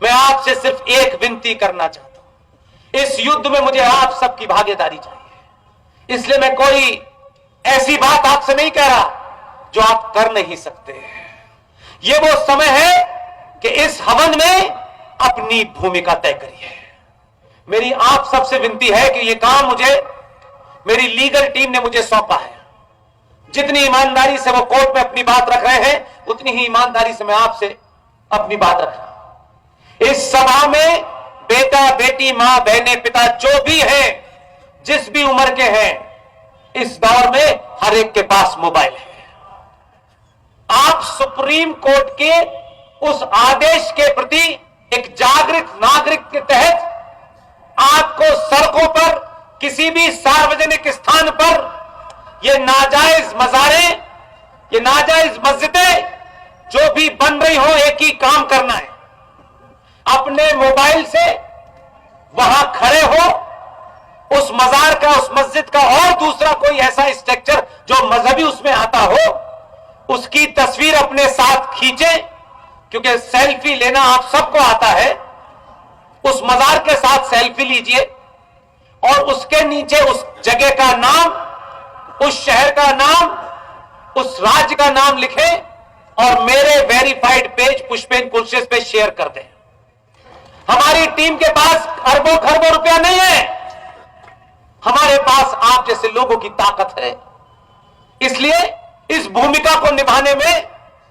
मैं आपसे सिर्फ एक विनती करना चाहता हूं, इस युद्ध में मुझे आप सबकी भागीदारी चाहिए। इसलिए मैं कोई ऐसी बात आपसे नहीं कह रहा जो आप कर नहीं सकते। यह वो समय है कि इस हवन में अपनी भूमिका तय करिए। मेरी आप सबसे विनती है कि यह काम मुझे मेरी लीगल टीम ने मुझे सौंपा है। जितनी ईमानदारी से वो कोर्ट में अपनी बात रख रहे हैं, उतनी ही ईमानदारी से मैं आपसे अपनी बात रख रहा हूं। इस सभा में बेटा बेटी, मां बहने, पिता जो भी हैं, जिस भी उम्र के हैं, इस दौर में हर एक के पास मोबाइल है। आप सुप्रीम कोर्ट के उस आदेश के प्रति एक जागृत नागरिक के तहत आपको सड़कों पर, किसी भी सार्वजनिक स्थान पर ये नाजायज मज़ारें, ये नाजायज मस्जिदें जो भी बन रही हो, एक ही काम करना है, अपने मोबाइल से वहां खड़े हो, उस मजार का, उस मस्जिद का और दूसरा कोई ऐसा स्ट्रक्चर जो मजहबी उसमें आता हो, उसकी तस्वीर अपने साथ खींचे, क्योंकि सेल्फी लेना आप सबको आता है। उस मजार के साथ सेल्फी लीजिए और उसके नीचे उस जगह का नाम, उस शहर का नाम, उस राज्य का नाम लिखें और मेरे वेरीफाइड पेज पुष्पेन कुलशेष पे शेयर कर दें। हमारी टीम के पास अरबों खरबों रुपया नहीं है, हमारे पास आप जैसे लोगों की ताकत है। इसलिए इस भूमिका को निभाने में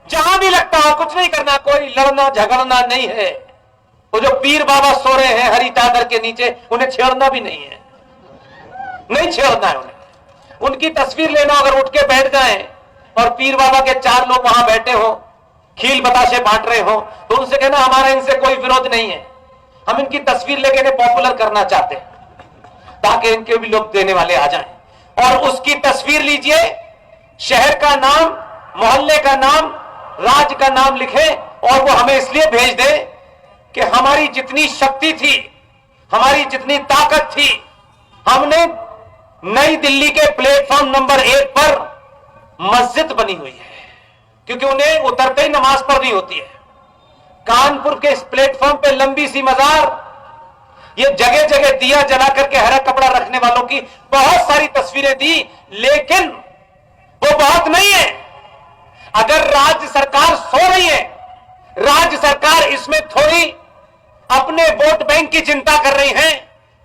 जहां भी लगता हो, कुछ नहीं करना, कोई लड़ना झगड़ना नहीं है। वो जो पीर बाबा सो रहे हैं हरी चादर के नीचे, उन्हें छेड़ना भी नहीं है, नहीं छेड़ना है उन्हें। उनकी तस्वीर लेना, अगर उठ के बैठ जाएं और पीर बाबा के 4 लोग वहां बैठे हो, खील बताशे बांट रहे हो, तो उनसे कहना हमारा इनसे कोई विरोध नहीं है, हम इनकी तस्वीर लेके इन्हें पॉपुलर करना चाहते हैं ताकि इनके भी लोग देने वाले आ जाएं। और उसकी तस्वीर लीजिए, शहर का नाम, मोहल्ले का नाम, राज्य का नाम लिखे और वो हमें इसलिए भेज दे कि हमारी जितनी शक्ति थी, हमारी जितनी ताकत थी, हमने नई दिल्ली के प्लेटफॉर्म नंबर 1 पर मस्जिद बनी हुई है, क्योंकि उन्हें उतरते ही नमाज पढ़नी होती है। कानपुर के इस प्लेटफॉर्म पे लंबी सी मजार, ये जगह जगह दिया जला करके हरा कपड़ा रखने वालों की बहुत सारी तस्वीरें दी, लेकिन वो बहुत नहीं है। अगर राज्य सरकार सो रही है, राज्य सरकार इसमें थोड़ी अपने वोट बैंक की चिंता कर रही है,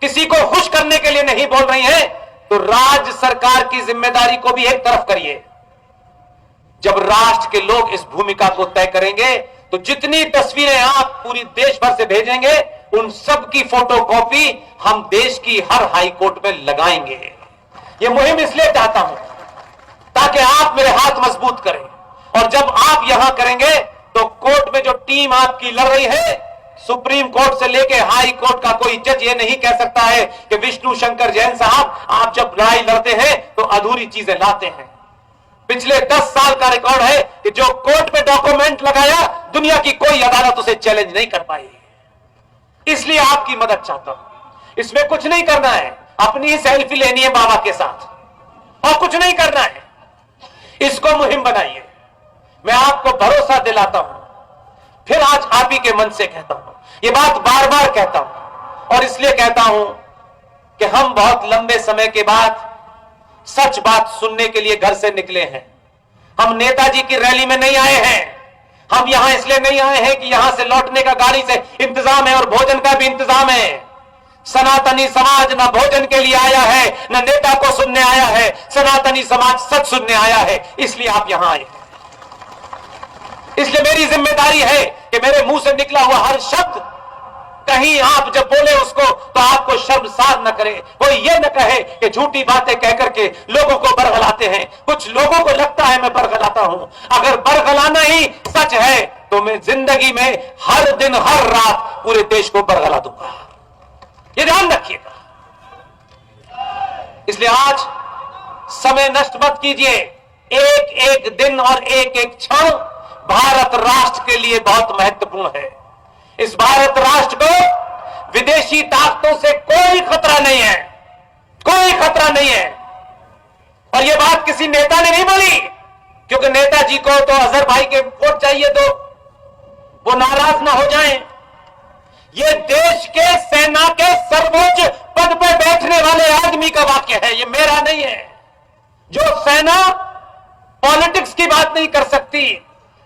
किसी को खुश करने के लिए नहीं बोल रही है, तो राज्य सरकार की जिम्मेदारी को भी एक तरफ करिए। जब राष्ट्र के लोग इस भूमिका को तय करेंगे, तो जितनी तस्वीरें आप पूरी देश भर से भेजेंगे, उन सब की फोटोकॉपी हम देश की हर हाई कोर्ट में लगाएंगे। ये मुहिम इसलिए चाहता हूं ताकि आप मेरे हाथ मजबूत करें, और जब आप यहां करेंगे तो कोर्ट में जो टीम आपकी लड़ रही है, सुप्रीम कोर्ट से लेके हाई कोर्ट का कोई जज ये नहीं कह सकता है कि विष्णु शंकर जैन साहब आप जब लड़ाई लड़ते हैं तो अधूरी चीजें लाते हैं। पिछले 10 साल का रिकॉर्ड है कि जो कोर्ट में डॉक्यूमेंट लगाया, दुनिया की कोई अदालत उसे चैलेंज नहीं कर पाई। इसलिए आपकी मदद चाहता हूं। इसमें कुछ नहीं करना है, अपनी सेल्फी लेनी है बाबा के साथ और कुछ नहीं करना है। इसको मुहिम बनाइए। मैं आपको भरोसा दिलाता हूं, फिर आज आप ही के मन से कहता हूं, ये बात बार बार कहता हूं, और इसलिए कहता हूं कि हम बहुत लंबे समय के बाद सच बात सुनने के लिए घर से निकले हैं। हम नेताजी की रैली में नहीं आए हैं, हम यहां इसलिए नहीं आए हैं कि यहां से लौटने का गाड़ी से इंतजाम है और भोजन का भी इंतजाम है। सनातनी समाज न भोजन के लिए आया है, न नेता को सुनने आया है, सनातनी समाज सच सुनने आया है, इसलिए आप यहां आए। इसलिए मेरी जिम्मेदारी है कि मेरे मुंह से निकला हुआ हर शब्द कहीं आप जब बोले उसको तो आपको शर्मसार न करे, कोई ये न कहे कि झूठी बातें कह करके लोगों को बरगलाते हैं। कुछ लोगों को लगता है मैं बरगलाता हूं, अगर बरगलाना ही सच है तो मैं जिंदगी में हर दिन हर रात पूरे देश को बरगला दूंगा, ये ध्यान रखिएगा। इसलिए आज समय नष्ट मत कीजिए। एक एक दिन और एक एक क्षण भारत राष्ट्र के लिए बहुत महत्वपूर्ण है। इस भारत राष्ट्र को विदेशी ताकतों से कोई खतरा नहीं है, कोई खतरा नहीं है। और यह बात किसी नेता ने नहीं बोली, क्योंकि नेताजी को तो अजहर भाई के वोट चाहिए तो वो नाराज ना हो जाएं, ये देश के सेना के सर्वोच्च पद पर बैठने वाले आदमी का वाक्य है, ये मेरा नहीं है। जो सेना पॉलिटिक्स की बात नहीं कर सकती,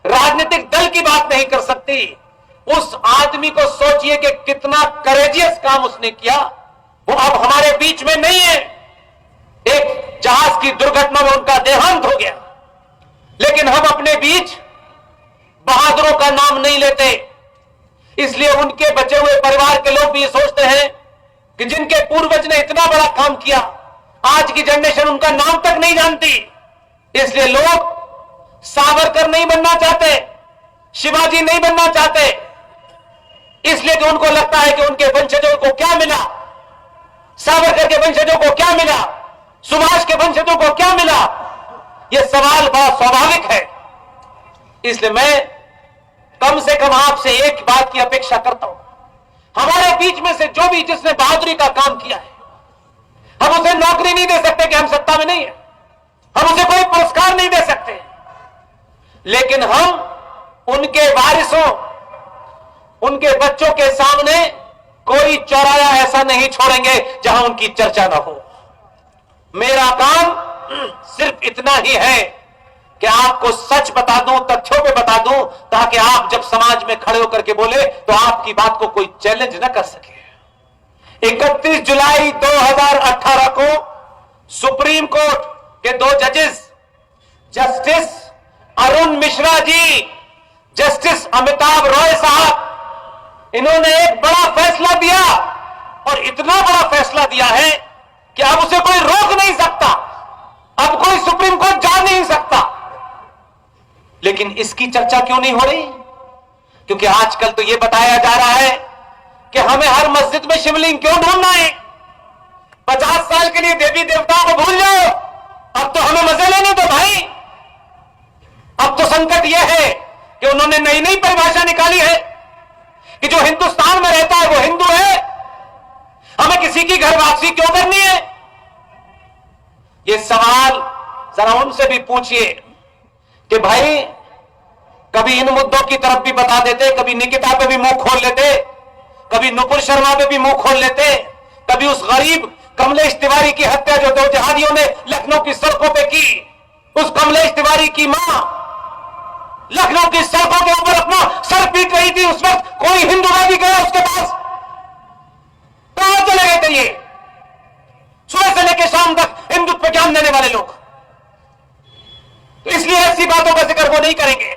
राजनीतिक दल की बात नहीं कर सकती, उस आदमी को सोचिए कि कितना करेजियस काम उसने किया। वो अब हमारे बीच में नहीं है। एक जहाज की दुर्घटना में उनका देहांत हो गया, लेकिन हम अपने बीच बहादुरों का नाम नहीं लेते। इसलिए उनके बचे हुए परिवार के लोग भी ये सोचते हैं कि जिनके पूर्वज ने इतना बड़ा काम किया, आज की जनरेशन उनका नाम तक नहीं जानती। इसलिए लोग सावरकर नहीं बनना चाहते, शिवाजी नहीं बनना चाहते, इसलिए कि उनको लगता है कि उनके वंशजों को क्या मिला, सावरकर के वंशजों को क्या मिला, सुभाष के वंशजों को क्या मिला। यह सवाल बड़ा स्वाभाविक है। इसलिए मैं कम से कम आपसे एक बात की अपेक्षा करता हूं, हमारे बीच में से जो भी जिसने बहादुरी का काम किया है, हम उसे नौकरी नहीं दे सकते कि हम सत्ता में नहीं है, हम उसे कोई पुरस्कार नहीं दे सकते, लेकिन हम उनके वारिसों, उनके बच्चों के सामने कोई चौराया ऐसा नहीं छोड़ेंगे जहां उनकी चर्चा ना हो। मेरा काम सिर्फ इतना ही है कि आपको सच बता दूं, तथ्यों पे बता दूं, ताकि आप जब समाज में खड़े होकर के बोले तो आपकी बात को कोई चैलेंज ना कर सके। 31 जुलाई 2018 को सुप्रीम कोर्ट के 2 जजेस, जस्टिस अरुण मिश्रा जी, जस्टिस अमिताभ रॉय साहब, इन्होंने एक बड़ा फैसला दिया, और इतना बड़ा फैसला दिया है कि अब उसे कोई रोक नहीं सकता, अब कोई सुप्रीम कोर्ट जा नहीं सकता। लेकिन इसकी चर्चा क्यों नहीं हो रही? क्योंकि आजकल तो यह बताया जा रहा है कि हमें हर मस्जिद में शिवलिंग क्यों ढूंढना है, 50 साल के लिए देवी देवताओं को भूल जाओ, अब तो हमें मजे लेने दो भाई। अब तो संकट यह है कि उन्होंने नई नई परिभाषा निकाली है कि जो हिंदुस्तान में रहता है वो हिंदू है, हमें किसी की घर वापसी क्यों करनी है। ये सवाल जरा उनसे भी पूछिए कि भाई कभी इन मुद्दों की तरफ भी बता देते, कभी निकिता पे भी मुंह खोल लेते, कभी नुपुर शर्मा पे भी मुंह खोल लेते, कभी उस गरीब कमलेश तिवारी की हत्या जो 2 जिहादियों ने लखनऊ की सड़कों पे की, उस कमलेश तिवारी की मां लखनऊ की सड़कों के ऊपर अपना सर पीट रही थी, उस वक्त कोई हिंदूवादी गया उसके पास? कहां चले गए थे ये सुबह से लेकर शाम तक हिंदुत्व ज्ञान देने वाले लोग? तो इसलिए ऐसी बातों का जिक्र वो नहीं करेंगे।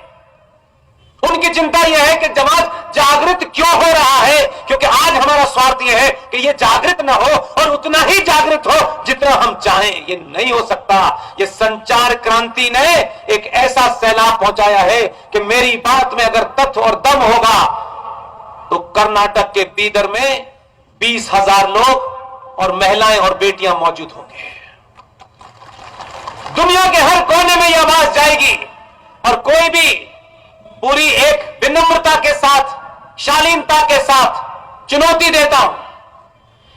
उनकी चिंता यह है कि समाज जागृत क्यों हो रहा है, क्योंकि आज हमारा स्वार्थ यह है कि यह जागृत ना हो और उतना ही जागृत हो जितना हम चाहें। यह नहीं हो सकता। यह संचार क्रांति ने एक ऐसा सैलाब पहुंचाया है कि मेरी बात में अगर तथ्य और दम होगा तो कर्नाटक के बीदर में 20,000 लोग और महिलाएं और बेटियां मौजूद होंगे। दुनिया के हर कोने में यह आवाज जाएगी, और कोई भी पूरी एक विनम्रता के साथ, शालीनता के साथ चुनौती देता हूं,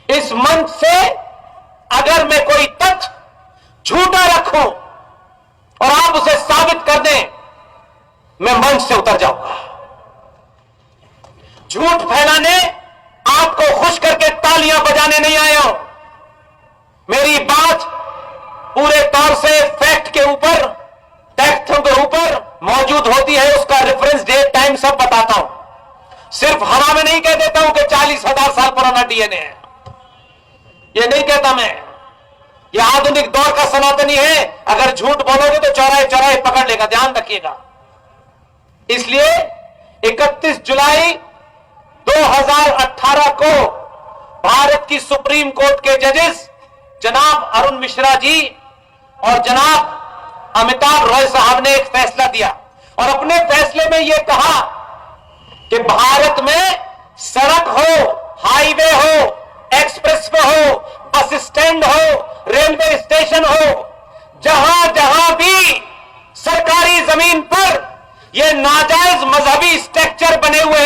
इस मंच से अगर मैं कोई तथ्य झूठा रखूं और आप उसे साबित कर दें, मैं मंच से उतर जाऊंगा। झूठ फैलाने, आपको खुश करके तालियां बजाने नहीं आया हूं। मेरी बात पूरे तौर से फैक्ट के ऊपर, तथ्यों के ऊपर मौजूद होती है। उसका रेफरेंस डेट, टाइम सब बताता हूं। सिर्फ हवा में नहीं कह देता हूं कि 40,000 साल पुराना डीएनए है, यह नहीं कहता मैं। यह आधुनिक दौर का सनातनी है, अगर झूठ बोलोगे तो चौराहे चौराहे पकड़ लेगा, ध्यान रखिएगा। इसलिए 31 जुलाई 2018 को भारत की सुप्रीम कोर्ट के जजेस जनाब अरुण मिश्रा जी और जनाब अमिताभ रॉय साहब ने एक फैसला दिया, और अपने फैसले में यह कहा कि भारत में सड़क हो, हाईवे हो, एक्सप्रेसवे हो, बस स्टैंड हो, रेलवे स्टेशन हो, जहां जहां भी सरकारी जमीन पर ये नाजायज मजहबी स्ट्रक्चर बने हुए